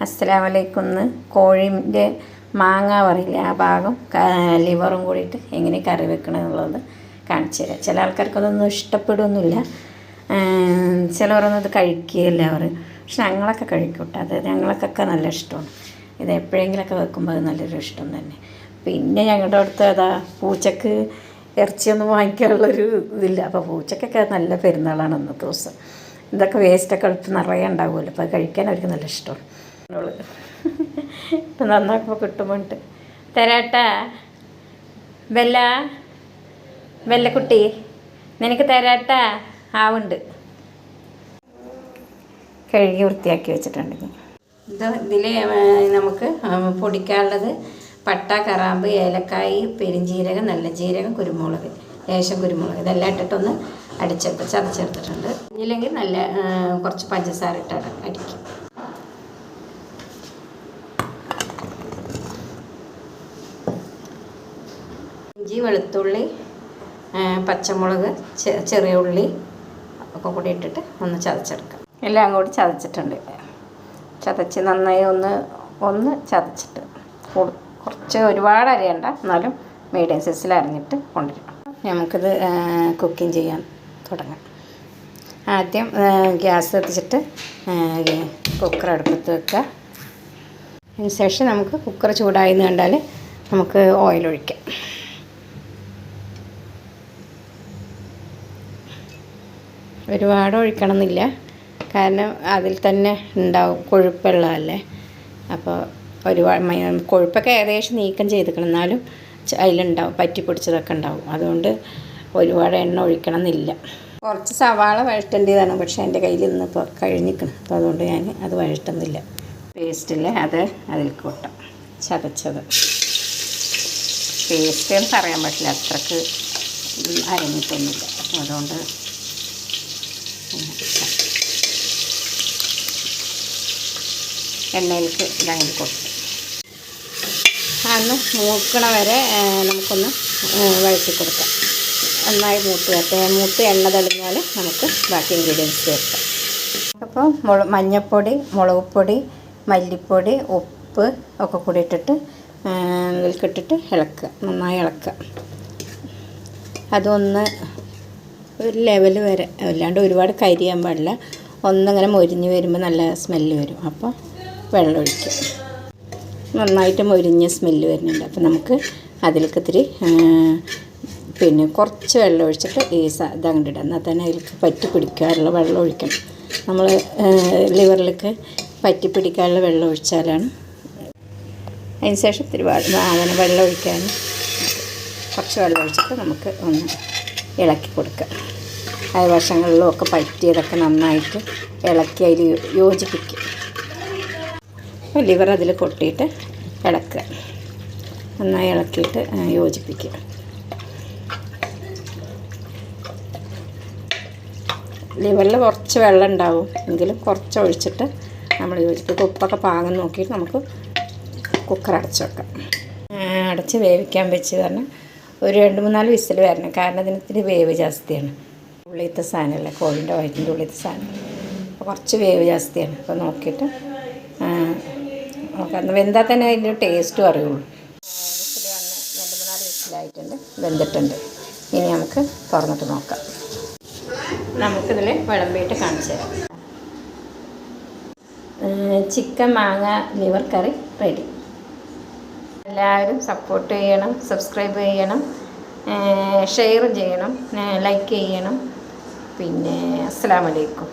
അസ്സലാമു അലൈക്കും. കോഴിൻ്റെ മാങ്ങ പറയില്ല, ആ ഭാഗം ലിവറും കൂടിയിട്ട് എങ്ങനെ കറി വെക്കണമെന്നുള്ളത് കാണിച്ചു തരാം. ചില ആൾക്കാർക്കതൊന്നും ഇഷ്ടപ്പെടുകയൊന്നുമില്ല, ചിലവരൊന്നും ഇത് കഴിക്കുകയില്ല അവർ. പക്ഷെ ഞങ്ങളൊക്കെ കഴിക്കൂട്ടോ, അത് ഞങ്ങൾക്കൊക്കെ നല്ല ഇഷ്ടമാണ്. ഇത് എപ്പോഴെങ്കിലുമൊക്കെ വെക്കുമ്പോൾ അത് നല്ലൊരു ഇഷ്ടം തന്നെ. പിന്നെ ഞങ്ങളുടെ അടുത്ത് അതാ പൂച്ചക്ക് ഇറച്ചിയൊന്നും വാങ്ങിക്കാനുള്ളൊരു ഇതില്ല. അപ്പോൾ പൂച്ചക്കൊക്കെ നല്ല പെരുന്നാളാണ് അന്നത്തെ ദിവസം. ഇതൊക്കെ വേസ്റ്റൊക്കെ എടുത്ത് നിറയെ ഉണ്ടാവുമല്ലോ, അപ്പോൾ അത് കഴിക്കാൻ അവർക്ക് നല്ല ഇഷ്ടമാണ്. ഇപ്പം നന്നാക്കുമ്പോൾ കിട്ടുമ്പോണ്ട് തരാട്ടാ വെല്ലക്കുട്ടി, നിനക്ക് തരാട്ടാ. ആവുണ്ട്, കഴുകി വൃത്തിയാക്കി വെച്ചിട്ടുണ്ടെങ്കിൽ ഇതിൽ നമുക്ക് പൊടിക്കാനുള്ളത് പട്ട, കറാമ്പ്, ഏലക്കായ്, പെരുംജീരകം, നല്ല ജീരകം, കുരുമുളക്, ലേശം കുരുമുളക്, ഇതെല്ലാം ഇട്ടിട്ടൊന്ന് ചതച്ചെടുത്തിട്ടുണ്ട്. ഇല്ലെങ്കിൽ നല്ല കുറച്ച് പഞ്ചസാര ഇട്ട് അടിക്കും. ഇഞ്ചി, വെളുത്തുള്ളി, പച്ചമുളക്, ചെറിയ ഉള്ളി ഒക്കെ കൂടി ഇട്ടിട്ട് ഒന്ന് ചതച്ചെടുക്കാം. എല്ലാം കൂടി ചതച്ചിട്ടുണ്ട്. ചതച്ച് നന്നായി ഒന്ന് ചതച്ചിട്ട് കുറച്ച് ഒരുപാട് അരിയണ്ട, എന്നാലും മീഡിയം സൈസിൽ അരിഞ്ഞിട്ട് കൊണ്ടുവരും. നമുക്കിത് കുക്കിംഗ് ചെയ്യാൻ തുടങ്ങാം. ആദ്യം ഗ്യാസ് കത്തിച്ചിട്ട് കുക്കർ അടുപ്പത്ത് വെക്കുക. അതിന് ശേഷം നമുക്ക് കുക്കർ ചൂടായി എന്ന് കണ്ടാൽ നമുക്ക് ഓയിൽ ഒഴിക്കാം. ഒരുപാട് ഒഴിക്കണമെന്നില്ല, കാരണം അതിൽ തന്നെ ഉണ്ടാവും കൊഴുപ്പുള്ളതല്ലേ. അപ്പോൾ ഒരുപാട് കൊഴുപ്പൊക്കെ ഏകദേശം നീക്കം ചെയ്തിക്കണം, എന്നാലും അതിലുണ്ടാവും പറ്റിപ്പിടിച്ചതൊക്കെ ഉണ്ടാവും. അതുകൊണ്ട് ഒരുപാട് എണ്ണ ഒഴിക്കണം എന്നില്ല. കുറച്ച് സവാള വഴറ്റേണ്ടതാണ്, പക്ഷേ എൻ്റെ കയ്യിൽ ഇന്നിപ്പോൾ കഴിഞ്ഞിരിക്കണം. അപ്പോൾ അതുകൊണ്ട് ഞാൻ അത് വഴറ്റുന്നില്ല. പേസ്റ്റില്ലേ അത് അതിൽ കൂട്ടാം. ചതച്ചത് പേസ്റ്റ് എന്ന് പറയാൻ പറ്റില്ല, അത്രക്ക് അരഞ്ഞിട്ടൊന്നുമില്ല. അതുകൊണ്ട് എണ്ണയിലേക്ക് ഇതങ്ങനെ കൊടുത്തു അന്ന് മൂക്കണ വരെ നമുക്കൊന്ന് വഴറ്റി കൊടുക്കാം. നന്നായി മൂത്ത് എണ്ണ തെളിഞ്ഞാൽ നമുക്ക് ബാക്കി ഇൻഗ്രീഡിയൻസ് ചേർക്കാം. അപ്പോൾ മഞ്ഞൾപ്പൊടി, മുളക് പൊടി, മല്ലിപ്പൊടി, ഉപ്പ് ഒക്കെ കൂടി ഇട്ടിട്ട് ഇതിൽക്കിട്ടിട്ട് ഇളക്കുക, നന്നായി ഇളക്കുക. അതൊന്ന് ഒരു ലെവൽ വരെ, അല്ലാണ്ട് ഒരുപാട് കരിയാൻ പാടില്ല. ഒന്നിങ്ങനെ മൊരിഞ്ഞ് വരുമ്പോൾ നല്ല സ്മെല്ല് വരും. അപ്പോൾ വെള്ളം ഒഴിക്കുക. നന്നായിട്ട് മൊരിഞ്ഞ സ്മെല്ല് വരുന്നുണ്ട്. അപ്പോൾ നമുക്ക് അതിലേക്ക് ഇത്തിരി പിന്നെ കുറച്ച് വെള്ളം ഒഴിച്ചിട്ട് ഈ ഇതങ്ങോട്ട് ഇടാം. എന്നാൽ തന്നെ അതിലേക്ക് പറ്റി പിടിക്കാനുള്ള വെള്ളം ഒഴിക്കണം. നമ്മൾ ലിവറിലേക്ക് പറ്റി പിടിക്കാനുള്ള വെള്ളം ഒഴിച്ചാലാണ്. അതിന് ശേഷം ഇത്തിരി അങ്ങനെ വെള്ളം ഒഴിക്കാൻ കുറച്ച് വെള്ളം ഒഴിച്ചിട്ട് നമുക്ക് ഒന്ന് ഇളക്കി കൊടുക്കുക. വശങ്ങളിലും ഒക്കെ പറ്റിയതൊക്കെ നന്നായിട്ട് ഇളക്കി അതിൽ യോജിപ്പിക്കുക. ലിവർ അതിൽ കൊട്ടിയിട്ട് ഇളക്കുക, നന്നായി ഇളക്കിയിട്ട് യോജിപ്പിക്കുക. ലിവറിൽ കുറച്ച് വെള്ളം ഉണ്ടാവും, എങ്കിലും കുറച്ച് ഒഴിച്ചിട്ട് നമ്മൾ യോജിപ്പിക്കുക. ഉപ്പൊക്കെ പാകം നോക്കിയിട്ട് നമുക്ക് കുക്കർ അടച്ച് വെക്കാം. അടച്ച് വേവിക്കാൻ വെച്ച് കാരണം ഒരു 2-3-4 വിസിൽ വരണം, കാരണം ഇതിന് ഇത്തിരി വേവ് ജാസ്തിയാണ്. ഉള്ളിലത്തെ സാധനമല്ലേ, കോഴിൻ്റെ വയറ്റിൻ്റെ ഉള്ളിലത്തെ സാധനം, അപ്പോൾ കുറച്ച് വേവ് ജാസ്തിയാണ്. അപ്പോൾ നോക്കിയിട്ട് നോക്കാം. വെന്താൽ തന്നെ അതിൻ്റെ ടേസ്റ്റും അറിയുള്ളൂ. വിസിൽ വന്ന് 2-3-4 വിസിലായിട്ടുണ്ട്, വെന്തിട്ടുണ്ട്. ഇനി നമുക്ക് തുറന്നിട്ട് നോക്കാം. നമുക്കിതിൽ വിളമ്പിയിട്ട് കാണിച്ചു തരാം. ചിക്കൻ മാങ്ങ ലിവർ കറി റെഡി. എല്ലാവരും സപ്പോർട്ട് ചെയ്യണം, സബ്സ്ക്രൈബ് ചെയ്യണം, ഷെയർ ചെയ്യണം, ലൈക്ക് ചെയ്യണം. പിന്നെ അസ്സലാമു അലൈക്കും.